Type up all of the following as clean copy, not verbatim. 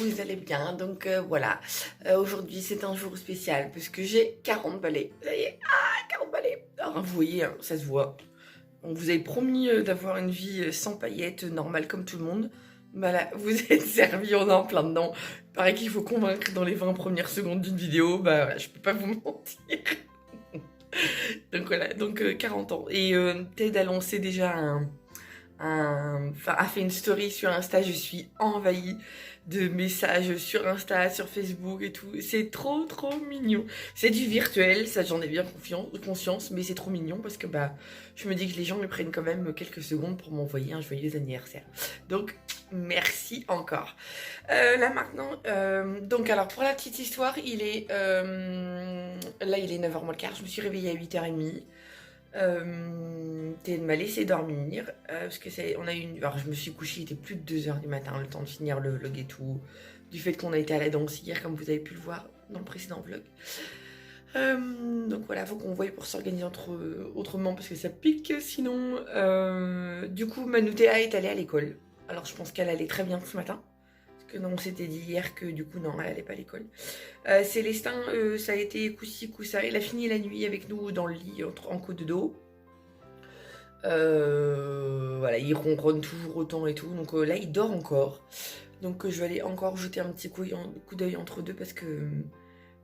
vous allez bien. Donc voilà, aujourd'hui c'est un jour spécial parce que j'ai 40 balais. Ça y est, 40 balais. Alors vous voyez, hein, ça se voit. On vous avait promis d'avoir une vie sans paillettes, normale comme tout le monde. Bah là, vous êtes servis, on est en plein dedans. Pareil qu'il faut convaincre dans les 20 premières secondes d'une vidéo. Bah voilà, je peux pas vous mentir. Donc voilà, donc 40 ans. Et Ted a lancé déjà a fait une story sur Insta. Je suis envahie de messages sur Insta, sur Facebook et tout. C'est trop mignon. C'est du virtuel, ça j'en ai bien conscience, mais c'est trop mignon parce que bah je me dis que les gens me prennent quand même quelques secondes pour m'envoyer un joyeux anniversaire. Donc merci encore. Là maintenant, donc alors pour la petite histoire, il est là il est 9h moins le quart, je me suis réveillée à 8h30. Ted m'a laissé dormir parce que on a eu une... Alors je me suis couchée, il était plus de 2h du matin, le temps de finir le vlog et tout, du fait qu'on a été à la danse hier comme vous avez pu le voir dans le précédent vlog. Donc voilà, faut qu'on voie pour s'organiser autrement parce que ça pique sinon. Du coup Manoutéa est allée à l'école, alors je pense qu'elle allait très bien ce matin. Que non, on s'était dit hier que du coup non, elle allait pas à l'école. Célestin, ça a été coup-ci, coup-ça. Il a fini la nuit avec nous dans le lit en coup de dos. Voilà, il ronronne toujours autant et tout. Donc là, il dort encore. Donc je vais aller encore jeter un petit coup d'œil entre deux parce que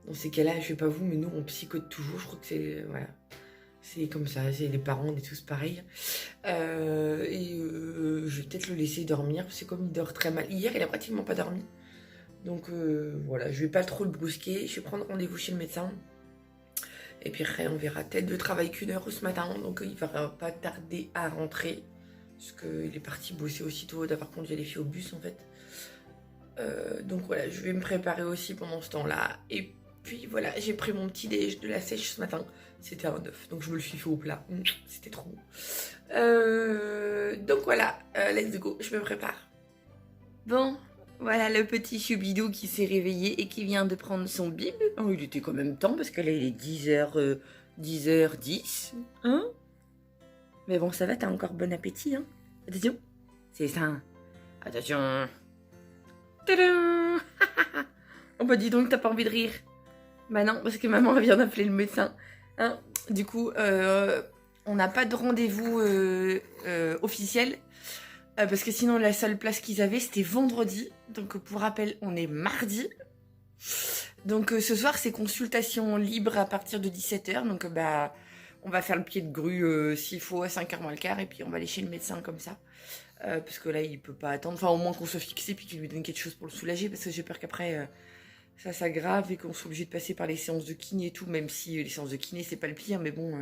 dans ces cas-là, je sais pas vous, mais nous on psychote toujours. Je crois que c'est voilà. C'est comme ça, c'est les parents, on est tous pareils. Je vais peut-être le laisser dormir, parce que comme il dort très mal. Hier, il a pratiquement pas dormi. Donc voilà, je vais pas trop le brusquer. Je vais prendre rendez-vous chez le médecin. Et puis après, on verra. Peut-être de travail qu'une heure ce matin, donc il va pas tarder à rentrer. Parce qu'il est parti bosser aussitôt d'avoir conduit les filles au bus, en fait. Donc voilà, je vais me préparer aussi pendant ce temps-là. Et puis voilà, j'ai pris mon petit déj de la sèche ce matin. C'était un œuf, donc je me le suis fait au plat. C'était trop bon. Donc voilà, let's go, je me prépare. Bon, voilà le petit choubidou qui s'est réveillé et qui vient de prendre son bib. Oh, il était quand même temps parce que là il est 10h10. Hein? Mais bon, ça va, t'as encore bon appétit, hein? Attention, c'est ça. Attention. Tadam. Oh bah dis donc, t'as pas envie de rire. Bah non, parce que maman vient d'appeler le médecin. Hein, du coup, on n'a pas de rendez-vous officiel. Parce que sinon, la seule place qu'ils avaient, c'était vendredi. Donc pour rappel, on est mardi. Donc ce soir, c'est consultation libre à partir de 17h. Donc bah, on va faire le pied de grue s'il faut à 5h moins le quart. Et puis on va aller chez le médecin comme ça. Parce que là, il peut pas attendre. Enfin, au moins qu'on soit fixé puis qu'il lui donne quelque chose pour le soulager. Parce que j'ai peur qu'après... ça s'aggrave et qu'on soit obligé de passer par les séances de kiné et tout, même si les séances de kiné c'est pas le pire, mais bon,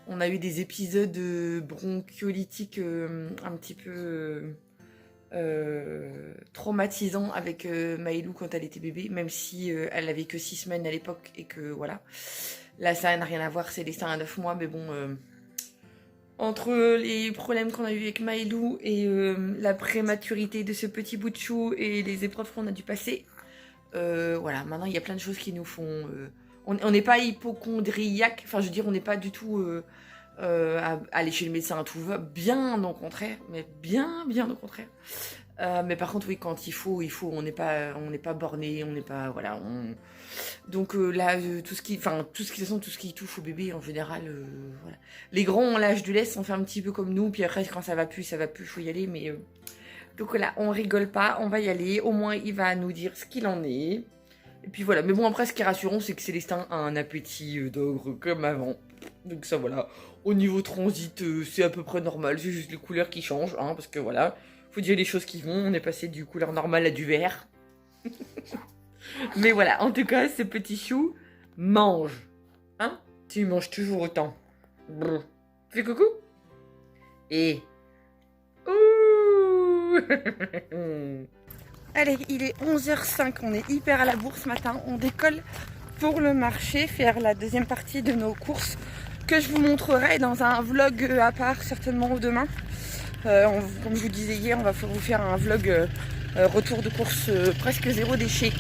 on a eu des épisodes bronchiolitiques un petit peu traumatisants avec Maëlou quand elle était bébé, même si elle avait que 6 semaines à l'époque et que voilà. Là ça n'a rien à voir, c'est les seins à 9 mois, mais bon, entre les problèmes qu'on a eu avec Maëlou et la prématurité de ce petit bout de chou et les épreuves qu'on a dû passer, voilà, maintenant il y a plein de choses qui nous font... on n'est pas hypochondriaque, enfin je veux dire, on n'est pas du tout à aller chez le médecin, tout va bien au contraire, mais bien au contraire. Mais par contre, oui, quand il faut, on n'est pas borné, on n'est pas... Voilà, donc là, tout ce qui touche au bébé en général, voilà. Les grands ont l'âge de l'Est, on fait un petit peu comme nous, puis après quand ça va plus, faut y aller, mais... Donc là, on rigole pas, on va y aller. Au moins, il va nous dire ce qu'il en est. Et puis voilà. Mais bon, après, ce qui est rassurant, c'est que Célestin a un appétit d'ogre comme avant. Donc ça, voilà. Au niveau transit, c'est à peu près normal. C'est juste les couleurs qui changent, hein, parce que voilà, faut dire les choses qui vont. On est passé du couleur normale à du vert. Mais voilà, en tout cas, ce petit chou mange. Hein? Tu manges toujours autant. Brr. Fais coucou. Et... Allez, il est 11h05, on est hyper à la bourre ce matin, on décolle pour le marché, faire la deuxième partie de nos courses que je vous montrerai dans un vlog à part certainement demain. Comme je vous disais hier, on va vous faire un vlog retour de course presque zéro déchet.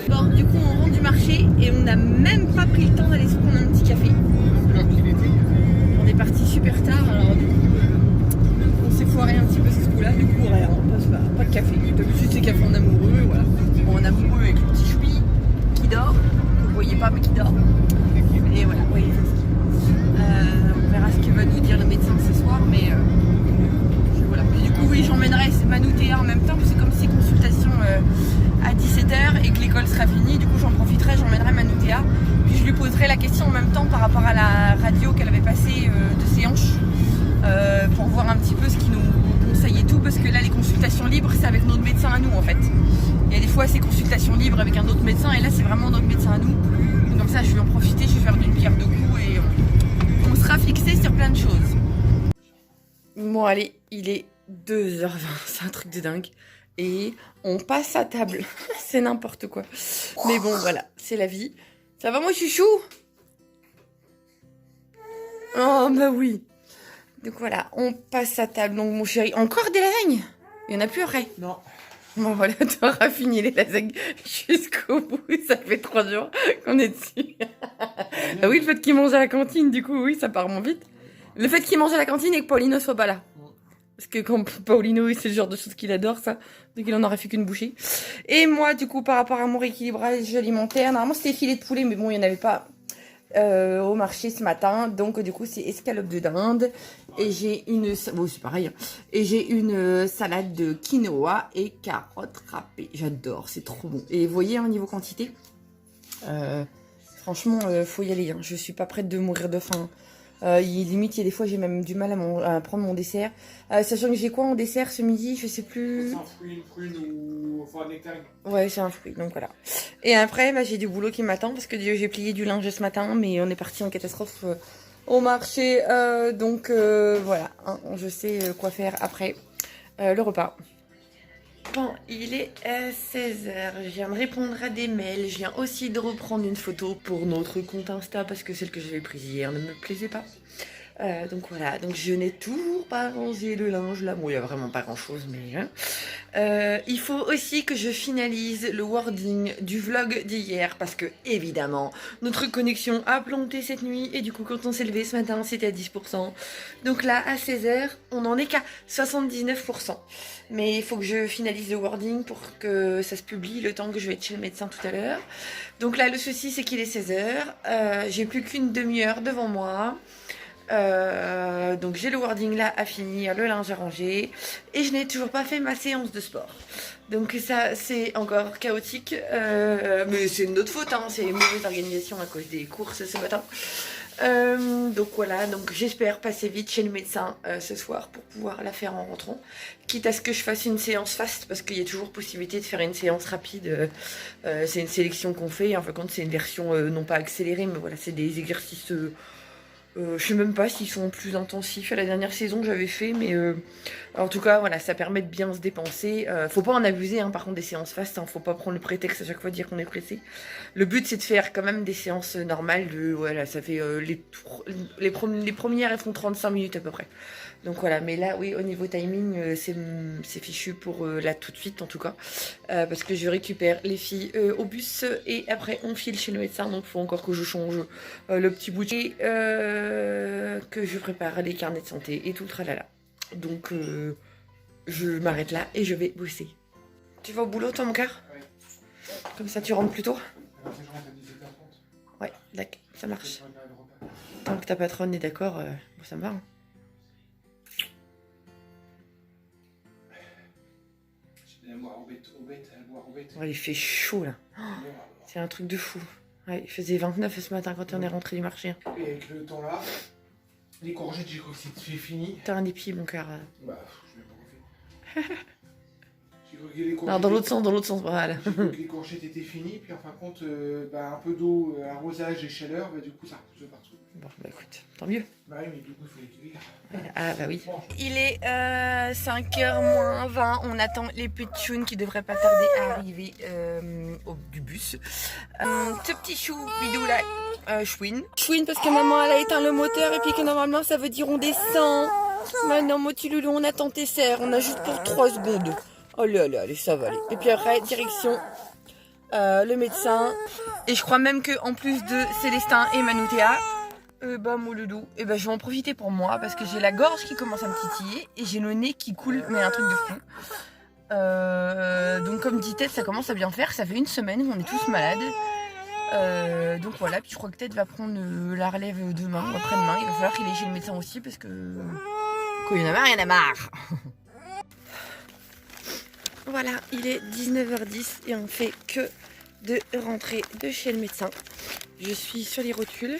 Bon, du coup on rentre du marché. marché et on n'a même pas pris le temps d'aller se prendre un petit café. On est parti super tard, alors du coup on s'est foiré un petit peu ce coup-là, du coup rien, pas de café. D'habitude c'est café en amoureux, voilà. Bon, en amoureux avec le petit choupi qui dort, que vous voyez pas mais qui dort. Et voilà, oui. On verra ce que va nous dire le médecin ce soir, mais voilà. Et du coup oui, j'emmènerai Manu Théa en même temps, parce que comme c'est consultation à 17h et que l'école sera finie, du coup j'en profiterai, j'emmènerai Manu Théa, puis je lui poserai la question en même temps par rapport à la radio qu'elle avait passée de ses hanches, pour voir un petit peu ce qu'il nous conseille et tout, parce que là les consultations libres c'est avec notre médecin à nous en fait. Il y a des fois c'est consultation libre avec un autre médecin et là c'est vraiment notre médecin à nous. Donc comme ça je vais en profiter, je vais faire d'une pierre deux coups et on sera fixé sur plein de choses. Bon allez, il est 2h20, c'est un truc de dingue. Et on passe à table. C'est n'importe quoi. Mais bon voilà, c'est la vie. Ça va moi chouchou? Oh bah oui. Donc voilà, on passe à table. Donc mon chéri, encore des lasagnes? Il y en a plus après? Non. Bon voilà, tu auras fini les lasagnes jusqu'au bout. Ça fait 3 jours qu'on est dessus. Ah oui, le fait qu'il mange à la cantine, du coup, oui, ça part moins vite. Le fait qu'il mange à la cantine et que Paulino soit pas là. Parce que quand Paulino, c'est le genre de choses qu'il adore, ça. Donc il en aurait fait qu'une bouchée. Et moi, du coup, par rapport à mon rééquilibrage alimentaire, normalement c'était filet de poulet, mais bon, il n'y en avait pas au marché ce matin. Donc du coup, c'est escalope de dinde. Et j'ai une... Bon, c'est pareil. Et j'ai une salade de quinoa et carottes râpées. J'adore, c'est trop bon. Et vous voyez, au niveau quantité, franchement, faut y aller. Hein. Je suis pas prête de mourir de faim. Limite, il y a des fois, j'ai même du mal à prendre mon dessert. Sachant que j'ai quoi en dessert ce midi, je sais plus. C'est un fruit, une prune ou enfin un nectarine. Ouais, c'est un fruit, donc voilà. Et après, bah, j'ai du boulot qui m'attend parce que j'ai plié du linge ce matin, mais on est parti en catastrophe au marché. Donc voilà, hein, je sais quoi faire après le repas. Bon, il est 16h, je viens de répondre à des mails, je viens aussi de reprendre une photo pour notre compte Insta parce que celle que j'avais prise hier ne me plaisait pas. Donc voilà, donc je n'ai toujours pas rangé le linge là, bon il n'y a vraiment pas grand chose mais... Hein. Il faut aussi que je finalise le wording du vlog d'hier parce que évidemment notre connexion a planté cette nuit et du coup quand on s'est levé ce matin c'était à 10%. Donc là à 16h on en est qu'à 79%. Mais il faut que je finalise le wording pour que ça se publie le temps que je vais être chez le médecin tout à l'heure. Donc là le souci c'est qu'il est 16h, j'ai plus qu'une demi-heure devant moi. Donc j'ai le wording là à finir, le linge à ranger et je n'ai toujours pas fait ma séance de sport. Donc ça c'est encore chaotique, mais c'est de notre faute, hein, c'est une mauvaise organisation à cause des courses ce matin. Donc voilà, donc j'espère passer vite chez le médecin ce soir pour pouvoir la faire en rentrant. Quitte à ce que je fasse une séance fast parce qu'il y a toujours possibilité de faire une séance rapide. C'est une sélection qu'on fait, en fin de compte c'est une version non pas accélérée mais voilà c'est des exercices... je sais même pas s'ils sont plus intensifs à la dernière saison que j'avais fait, mais en tout cas, voilà, ça permet de bien se dépenser. Faut pas en abuser, hein, par contre, des séances fastes, hein, faut pas prendre le prétexte à chaque fois de dire qu'on est pressé. Le but, c'est de faire quand même des séances normales. Voilà, ça fait les premières, elles font 35 minutes à peu près. Donc voilà, mais là, oui, au niveau timing, c'est fichu pour là tout de suite, en tout cas. Parce que je récupère les filles au bus et après, on file chez le médecin. Donc, il faut encore que je change le petit bout et que je prépare les carnets de santé et tout le tralala. Donc, je m'arrête là et je vais bosser. Tu vas au boulot, toi, mon cœur? Oui. Comme ça, tu rentres plus tôt? Je rentre à 17h30. Ouais, d'accord, ça marche. Tant que ta patronne est d'accord, bon, ça me va. Hein. Ouais, il fait chaud là. Oh, c'est un truc de fou. Ouais, il faisait 29 ce matin quand on est rentré du marché. Et avec le temps là, les courgettes, j'ai cru que c'était fini. T'as un épi, mon cœur. Bah, je vais pas refaire. J'ai cru que les courgettes. Non, dans l'autre sens, voilà. J'ai cru que les courgettes étaient finies, puis en fin de compte, un peu d'eau, arrosage et chaleur, bah, du coup ça repousse partout. Bon, bah écoute, tant mieux. Bah oui, mais du coup, il faut les cuire. Ah bah oui. Il est 5h moins 20. On attend les petits qui devraient pas tarder à arriver du bus. Ce petit chou bidou là, chouine. Chouine parce que maman elle a éteint le moteur et puis que normalement ça veut dire on descend. Maintenant mon petit loulou on attend tes serres. On a juste pour 3 secondes. Oh là là, allez ça va aller. Et puis après direction le médecin. Et je crois même que en plus de Célestin et Manoutéa, mon loulou, je vais en profiter pour moi parce que j'ai la gorge qui commence à me titiller et j'ai le nez qui coule, mais un truc de fou. Donc comme dit Ted, ça commence à bien faire. Ça fait une semaine où on est tous malades. Donc voilà, puis je crois que Ted va prendre la relève demain ou après-demain. Il va falloir qu'il aille chez le médecin aussi parce que quand il y en a marre, il y en a marre. Voilà, il est 19h10 et on fait que de rentrer de chez le médecin. Je suis sur les rotules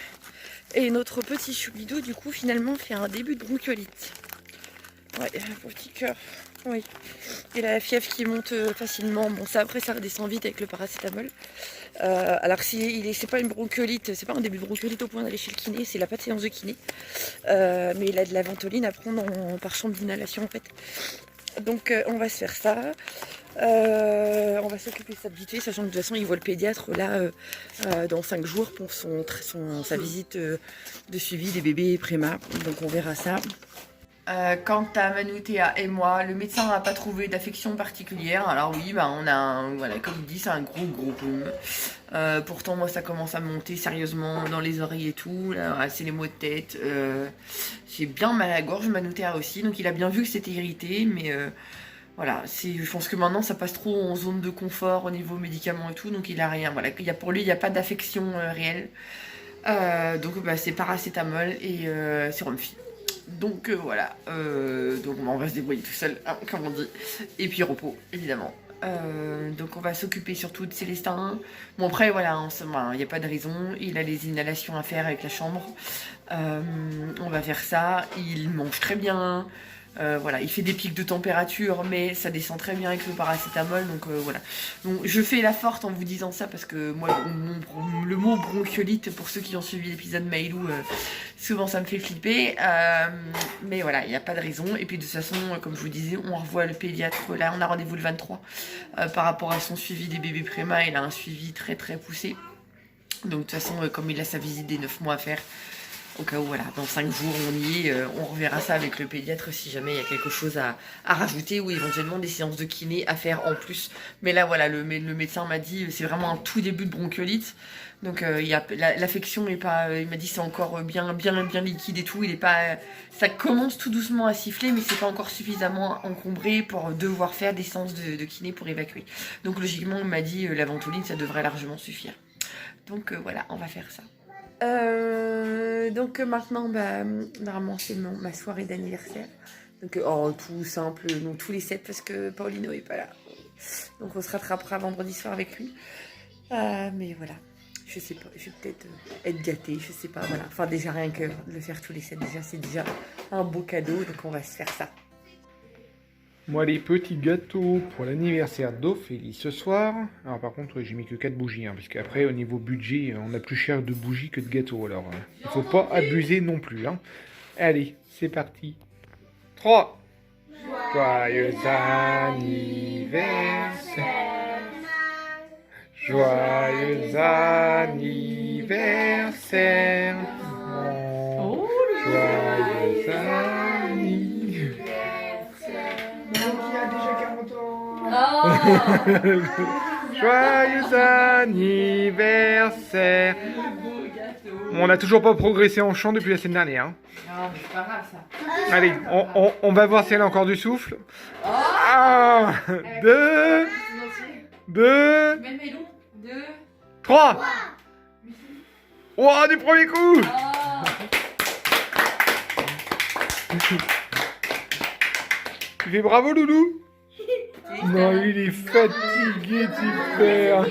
et notre petit choubidou du coup finalement fait un début de bronchiolite. Ouais, un petit cœur. Oui. Il a la fièvre qui monte facilement. Bon, ça après ça redescend vite avec le paracétamol. Alors c'est pas une bronchiolite, c'est pas un début de bronchiolite au point d'aller chez le kiné, c'est la pas de séance de kiné. Mais il a de la ventoline à prendre par chambre d'inhalation en fait. Donc on va se faire ça. On va s'occuper de ça vite fait, sachant que de toute façon il voit le pédiatre là dans 5 jours pour sa visite de suivi des bébés préma. Donc on verra ça. Quant à Manoutéa et moi, le médecin n'a pas trouvé d'affection particulière. Alors oui, on a voilà, comme il dit, c'est un gros rhume. Pourtant moi ça commence à monter sérieusement dans les oreilles et tout. Là, c'est les maux de tête. J'ai bien mal à la gorge, Manoutéa aussi. Donc il a bien vu que c'était irrité, mais voilà, je pense que maintenant ça passe trop en zone de confort au niveau médicaments et tout. Donc il a rien. Voilà, pour lui il n'y a pas d'affection réelle. Donc c'est paracétamol et sérum phi. Donc voilà, donc on va se débrouiller tout seul, hein, comme on dit. Et puis repos, évidemment. Donc on va s'occuper surtout de Célestin. Bon après voilà, il n'y a pas de raison. Il a les inhalations à faire avec la chambre. On va faire ça. Il mange très bien. Voilà, il fait des pics de température, mais ça descend très bien avec le paracétamol, donc voilà. Donc je fais la forte en vous disant ça parce que moi, le mot bronchiolite, pour ceux qui ont suivi l'épisode Maïlou, souvent ça me fait flipper. Mais voilà, il n'y a pas de raison. Et puis de toute façon, comme je vous disais, on revoit le pédiatre. Là, on a rendez-vous le 23 par rapport à son suivi des bébés préma. Il a un suivi très poussé. Donc de toute façon, comme il a sa visite des 9 mois à faire, au cas où, voilà, dans 5 jours, on y est, on reverra ça avec le pédiatre si jamais il y a quelque chose à rajouter ou éventuellement des séances de kiné à faire en plus. Mais là, voilà, le médecin m'a dit c'est vraiment un tout début de bronchiolite. Donc, l'affection est pas. Il m'a dit c'est encore bien liquide et tout. Il est pas. Ça commence tout doucement à siffler, mais c'est pas encore suffisamment encombré pour devoir faire des séances de kiné pour évacuer. Donc, logiquement, il m'a dit la ventoline, ça devrait largement suffire. Donc, voilà, on va faire ça. Donc maintenant, normalement c'est ma soirée d'anniversaire. Donc tout simple, nous tous les 7 parce que Paulino est pas là. Donc on se rattrapera vendredi soir avec lui. Mais voilà, je sais pas, je vais peut-être être gâtée, je sais pas, voilà. Enfin déjà rien que de le faire tous les 7 déjà, c'est déjà un beau cadeau, donc on va se faire ça. Moi, les petits gâteaux pour l'anniversaire d'Ophélie ce soir. Alors, par contre, j'ai mis que 4 bougies, parce qu'après, au niveau budget, on a plus cher de bougies que de gâteaux. Alors, il faut pas abuser non plus. Allez, c'est parti. 3. Joyeux anniversaire. Joyeux anniversaire. Joyeux anniversaire. Oh. Joyeux anniversaire. On n'a toujours pas progressé en chant depuis la semaine dernière. Non, mais c'est pas grave ça. Allez, on va voir si elle a encore du souffle. 1, 2, 3. Oh, du premier coup. Tu fais bravo, Loulou. Non, il est fatigué, super.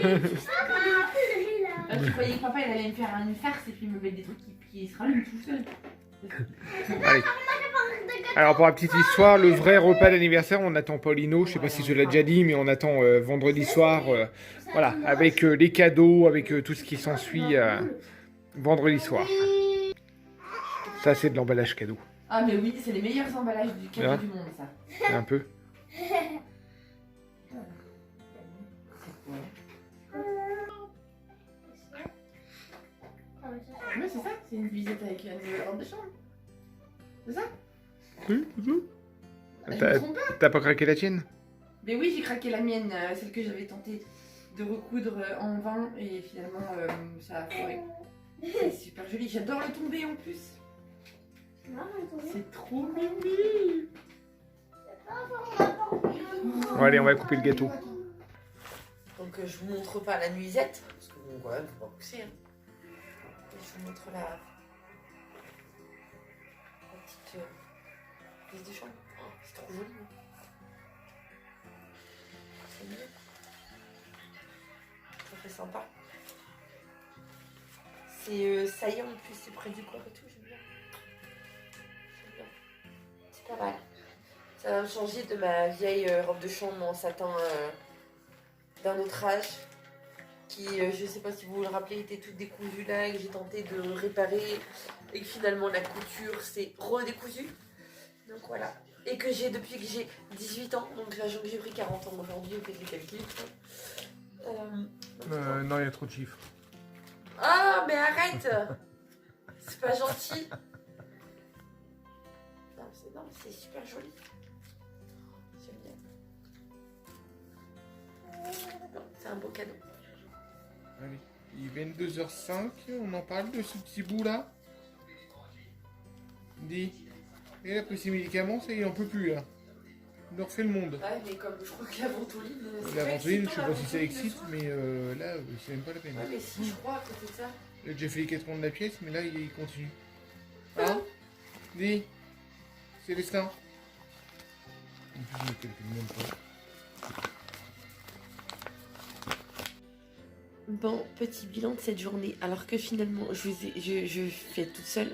Je croyais que papa il allait me faire une farce et puis me mettre des trucs qui se rallument tout seul. Allez. Alors pour la petite histoire, le vrai repas d'anniversaire, on attend Paulino, je sais pas si je l'ai déjà dit, mais on attend vendredi soir, voilà, avec les cadeaux, avec tout ce qui s'ensuit vendredi soir. Ça c'est de l'emballage cadeau. Ah mais oui, c'est les meilleurs emballages du cadeau du monde ça. Un peu. Ouais, c'est ça, c'est une visite avec une robe de chambre. C'est ça? Oui, c'est ça. T'as pas craqué la tienne? Mais oui, j'ai craqué la mienne, celle que j'avais tentée. de recoudre en vin et finalement ça a foiré. C'est super joli, j'adore le tombé en plus. C'est trop mimi. Bon, allez, on va couper le gâteau. Donc je vous montre pas la nuisette, parce que bon, quand même, faut pas pousser. Hein. Et je vous montre la petite pièce de chambre. Oh, c'est trop joli. C'est mignon. Ça fait sympa. C'est saillant en plus, c'est près du corps et tout, j'aime bien. C'est pas mal. Ça va me changer de ma vieille robe de chambre en satin d'un autre âge. Qui, je sais pas si vous vous le rappelez, était toute décousue là, et que j'ai tenté de réparer. Et que finalement la couture s'est redécousue. Donc voilà. Et que j'ai depuis que j'ai 18 ans, donc sachant que j'ai pris 40 ans aujourd'hui, vous faites les calculs. Non, il y a trop de chiffres. Ah, mais arrête. C'est pas gentil. Non, c'est super joli. J'aime bien. C'est un beau cadeau. Allez, il est 22h05, on en parle de ce petit bout là. Dis. Et là, après ces médicaments, ça il en peut plus là. Il leur fait le monde. Ouais, mais comme je crois que la ventoline. La ventoline, je sais pas si ça excite, mais là, c'est même pas la peine. Ouais, mais si, je crois, à côté de ça. Il a déjà fait les 4 ronds de la pièce, mais là, il continue. Hein? Dis. Célestin. En plus, je ne calcule même pas. Bon, petit bilan de cette journée. Alors que finalement, je fais toute seule.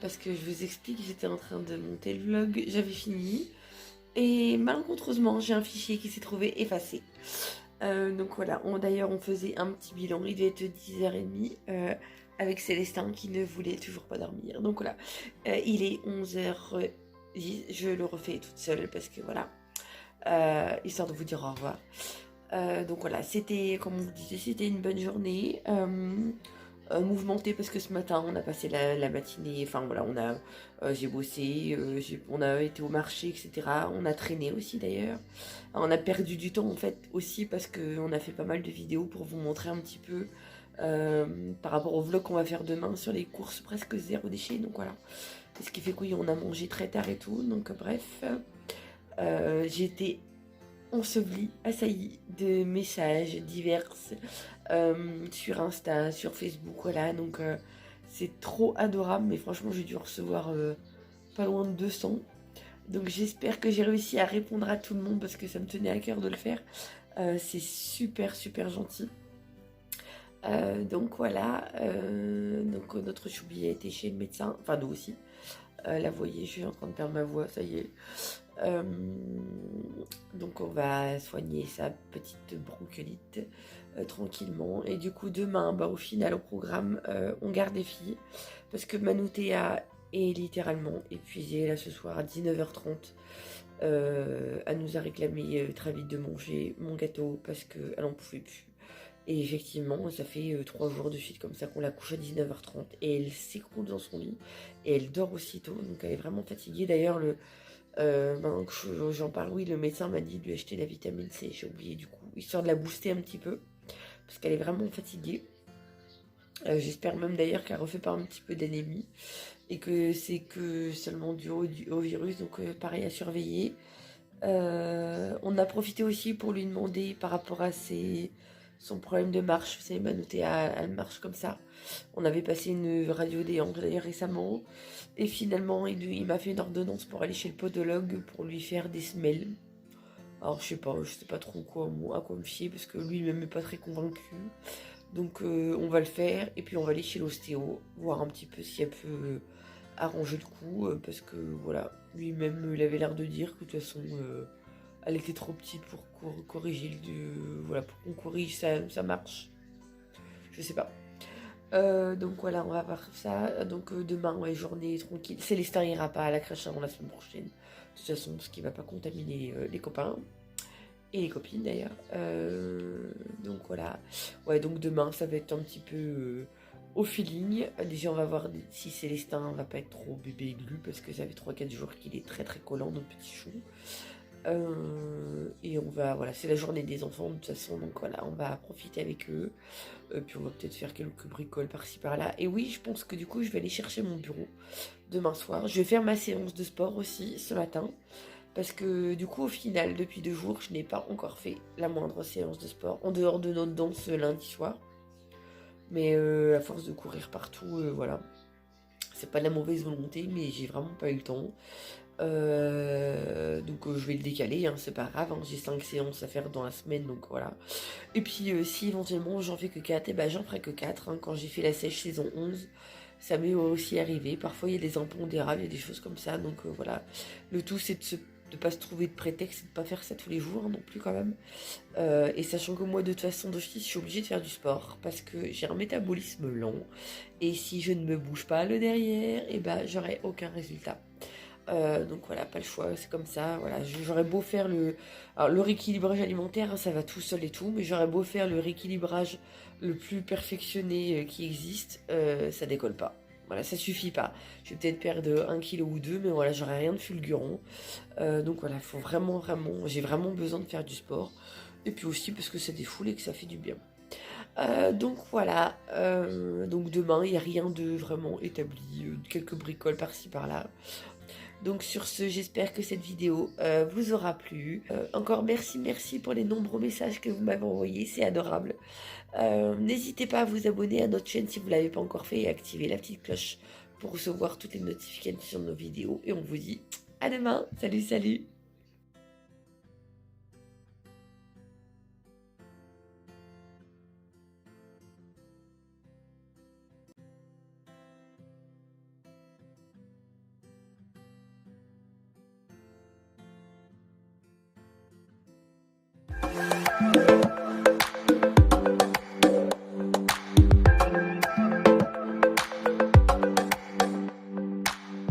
Parce que je vous explique, j'étais en train de monter le vlog, j'avais fini. Et malencontreusement, j'ai un fichier qui s'est trouvé effacé. Donc voilà, d'ailleurs on faisait un petit bilan, il devait être 10h30 avec Célestin qui ne voulait toujours pas dormir. Donc voilà, il est 11h10, je le refais toute seule parce que voilà, histoire de vous dire au revoir. Donc voilà, c'était, comme on vous disait, c'était une bonne journée. Mouvementée parce que ce matin on a passé la matinée, enfin voilà, j'ai bossé, on a été au marché, etc. On a traîné aussi d'ailleurs. On a perdu du temps en fait aussi parce qu'on a fait pas mal de vidéos pour vous montrer un petit peu par rapport au vlog qu'on va faire demain sur les courses presque zéro déchet. Donc voilà, ce qui fait qu'on a mangé très tard et tout. Donc bref, j'ai été ensevelie, assaillie de messages divers sur Insta, sur Facebook, voilà, donc c'est trop adorable, mais franchement j'ai dû recevoir pas loin de 200, donc j'espère que j'ai réussi à répondre à tout le monde parce que ça me tenait à cœur de le faire, c'est super gentil. Donc voilà, donc notre choubi a été chez le médecin, enfin nous aussi. Là vous voyez, je suis en train de perdre ma voix, ça y est. Donc on va soigner sa petite bronchiolite tranquillement. Et du coup demain, au final au programme, on garde les filles. Parce que Manoutéa est littéralement épuisée là ce soir à 19h30. Elle nous a réclamé très vite de manger mon gâteau parce qu'elle en pouvait plus. Et effectivement, ça fait 3 jours de suite comme ça qu'on la couche à 19h30 et elle s'écroule dans son lit et elle dort aussitôt, donc elle est vraiment fatiguée. D'ailleurs, maintenant que j'en parle, oui, le médecin m'a dit de lui acheter la vitamine C, j'ai oublié du coup, histoire de la booster un petit peu, parce qu'elle est vraiment fatiguée. J'espère même d'ailleurs qu'elle refait pas un petit peu d'anémie et que c'est que seulement dû au virus, donc pareil à surveiller. On a profité aussi pour lui demander par rapport à son problème de marche. Vous savez, Manoutéa, elle marche comme ça. On avait passé une radio des hanches d'ailleurs récemment. Et finalement, il m'a fait une ordonnance pour aller chez le podologue pour lui faire des semelles. Alors, je sais pas trop à quoi me fier parce que lui-même n'est pas très convaincu. Donc, on va le faire. Et puis, on va aller chez l'ostéo, voir un petit peu si elle peut arranger le coup. Parce que, voilà, lui-même, il avait l'air de dire que de toute façon... elle était trop petite pour corriger voilà, pour qu'on corrige ça marche. Je sais pas. Donc voilà, on va voir ça. Donc demain, ouais, journée tranquille. Célestin ira pas à la crèche avant la semaine prochaine. De toute façon, parce qu'il va pas contaminer les copains. Et les copines d'ailleurs. Donc voilà. Ouais, donc demain, ça va être un petit peu au feeling. Déjà, on va voir si Célestin va pas être trop bébé glu. Parce que ça fait 3-4 jours qu'il est très collant, notre petit chou. Et on va, voilà, c'est la journée des enfants de toute façon, donc voilà, on va profiter avec eux. Puis on va peut-être faire quelques bricoles par-ci par-là. Et oui, je pense que du coup, je vais aller chercher mon bureau demain soir. Je vais faire ma séance de sport aussi ce matin. Parce que du coup, au final, depuis 2 jours, je n'ai pas encore fait la moindre séance de sport, en dehors de notre danse lundi soir. Mais à force de courir partout, voilà. C'est pas de la mauvaise volonté, mais j'ai vraiment pas eu le temps. Donc je vais le décaler, hein, c'est pas grave, hein, j'ai 5 séances à faire dans la semaine, donc voilà. Et puis si éventuellement j'en fais que 4, et ben j'en ferai que 4. Hein. Quand j'ai fait la sèche saison 11, ça m'est aussi arrivé. Parfois il y a des impondérables, il y a des choses comme ça, donc voilà. Le tout c'est de pas se trouver de prétexte et de pas faire ça tous les jours non plus quand même. Et sachant que moi de toute façon d'office je suis obligée de faire du sport parce que j'ai un métabolisme lent et si je ne me bouge pas le derrière, et ben j'aurai aucun résultat. Donc voilà, pas le choix, c'est comme ça. Voilà, j'aurais beau faire alors, le rééquilibrage alimentaire, hein, ça va tout seul et tout, mais j'aurais beau faire le rééquilibrage le plus perfectionné qui existe, ça décolle pas. Voilà, ça suffit pas. Je vais peut-être perdre 1 kilo ou 2, mais voilà, j'aurai rien de fulgurant. Donc voilà, faut vraiment, j'ai vraiment besoin de faire du sport. Et puis aussi parce que ça défoule et que ça fait du bien. Donc voilà, donc demain, il n'y a rien de vraiment établi, quelques bricoles par-ci par-là. Donc sur ce, j'espère que cette vidéo vous aura plu. Encore merci pour les nombreux messages que vous m'avez envoyés, c'est adorable. N'hésitez pas à vous abonner à notre chaîne si vous ne l'avez pas encore fait et activer la petite cloche pour recevoir toutes les notifications de nos vidéos. Et on vous dit à demain, salut